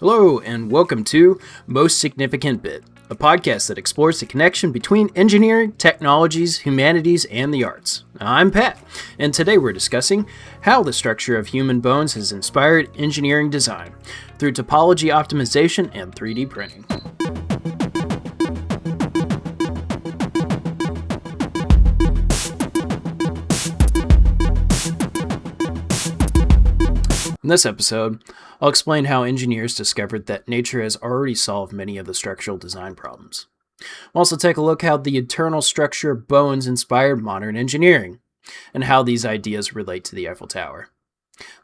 Hello, and welcome to Most Significant Bit, a podcast that explores the connection between engineering, technologies, humanities, and the arts. I'm Pat, and today we're discussing how the structure of human bones has inspired engineering design through topology optimization and 3D printing. In this episode, I'll explain how engineers discovered that nature has already solved many of the structural design problems. We'll also take a look how the internal structure of bones inspired modern engineering, and how these ideas relate to the Eiffel Tower.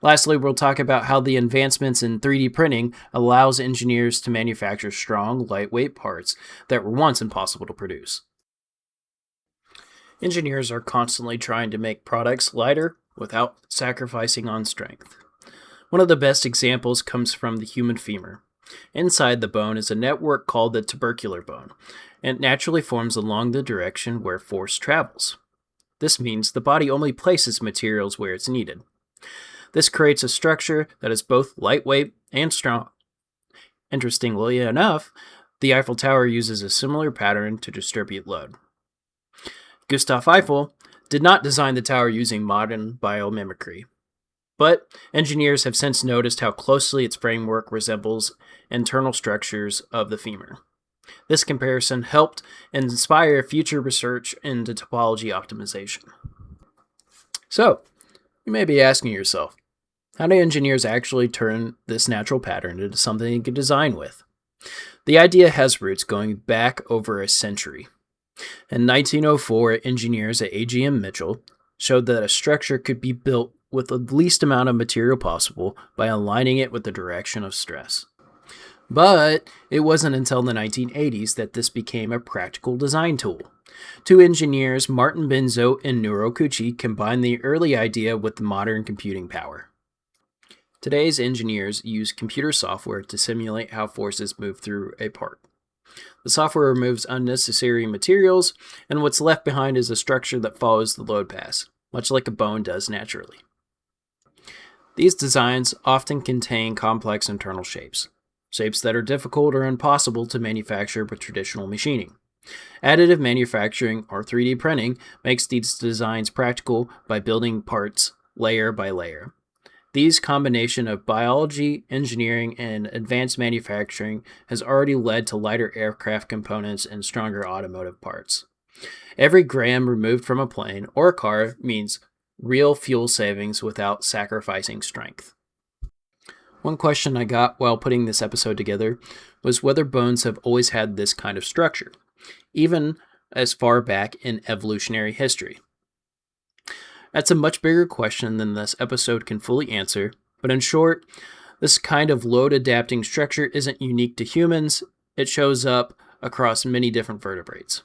Lastly, we'll talk about how the advancements in 3D printing allows engineers to manufacture strong, lightweight parts that were once impossible to produce. Engineers are constantly trying to make products lighter without sacrificing on strength. One of the best examples comes from the human femur. Inside the bone is a network called the tubercular bone, and it naturally forms along the direction where force travels. This means the body only places materials where it's needed. This creates a structure that is both lightweight and strong. Interestingly enough, the Eiffel Tower uses a similar pattern to distribute load. Gustav Eiffel did not design the tower using modern biomimicry, but engineers have since noticed how closely its framework resembles internal structures of the femur. This comparison helped inspire future research into topology optimization. So, you may be asking yourself, how do engineers actually turn this natural pattern into something you can design with? The idea has roots going back over a century. In 1904, engineers at AGM Mitchell showed that a structure could be built with the least amount of material possible by aligning it with the direction of stress. But it wasn't until the 1980s that this became a practical design tool. Two engineers, Martin Benzo and Nuro Kuchi, combined the early idea with the modern computing power. Today's engineers use computer software to simulate how forces move through a part. The software removes unnecessary materials, and what's left behind is a structure that follows the load path, much like a bone does naturally. These designs often contain complex internal shapes that are difficult or impossible to manufacture with traditional machining. Additive manufacturing, or 3D printing, makes these designs practical by building parts layer by layer. These combination of biology, engineering, and advanced manufacturing has already led to lighter aircraft components and stronger automotive parts. Every gram removed from a plane or a car means real fuel savings without sacrificing strength. One question I got while putting this episode together was whether bones have always had this kind of structure, even as far back in evolutionary history. That's a much bigger question than this episode can fully answer, but in short, this kind of load-adapting structure isn't unique to humans. It shows up across many different vertebrates.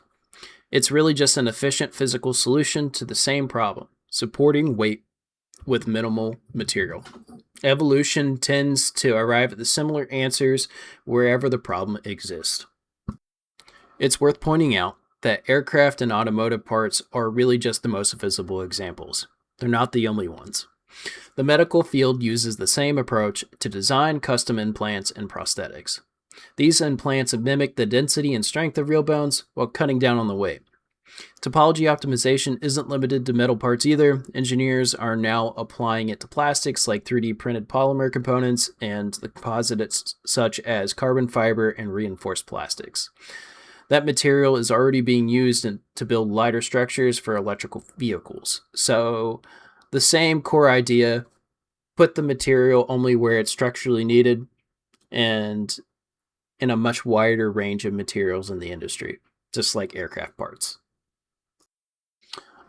It's really just an efficient physical solution to the same problem: supporting weight with minimal material. Evolution tends to arrive at the similar answers wherever the problem exists. It's worth pointing out that aircraft and automotive parts are really just the most visible examples. They're not the only ones. The medical field uses the same approach to design custom implants and prosthetics. These implants mimic the density and strength of real bones while cutting down on the weight. Topology optimization isn't limited to metal parts either. Engineers are now applying it to plastics like 3D printed polymer components and the composites such as carbon fiber and reinforced plastics. That material is already being used to build lighter structures for electrical vehicles. So the same core idea, put the material only where it's structurally needed and in a much wider range of materials in the industry, just like aircraft parts.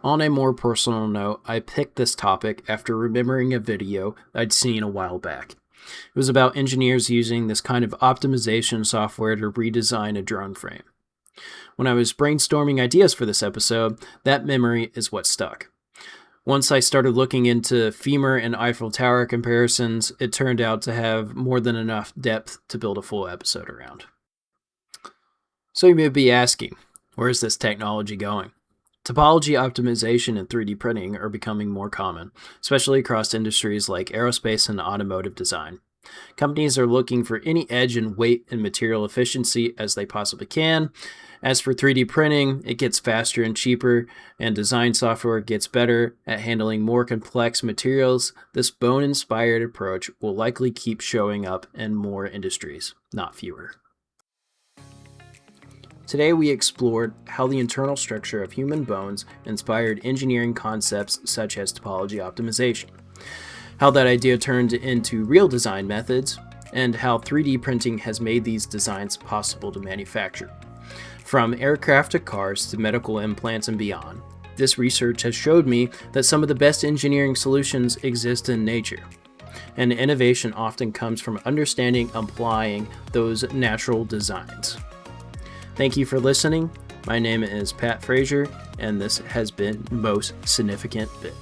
On a more personal note, I picked this topic after remembering a video I'd seen a while back. It was about engineers using this kind of optimization software to redesign a drone frame. When I was brainstorming ideas for this episode, that memory is what stuck. Once I started looking into femur and Eiffel Tower comparisons, it turned out to have more than enough depth to build a full episode around. So you may be asking, where is this technology going? Topology optimization and 3D printing are becoming more common, especially across industries like aerospace and automotive design. Companies are looking for any edge in weight and material efficiency as they possibly can. As for 3D printing, it gets faster and cheaper, and design software gets better at handling more complex materials. This bone-inspired approach will likely keep showing up in more industries, not fewer. Today we explored how the internal structure of human bones inspired engineering concepts such as topology optimization, how that idea turned into real design methods, and how 3D printing has made these designs possible to manufacture. From aircraft to cars to medical implants and beyond, this research has showed me that some of the best engineering solutions exist in nature. And innovation often comes from understanding and applying those natural designs. Thank you for listening. My name is Pat Frazier, and this has been Most Significant Bit.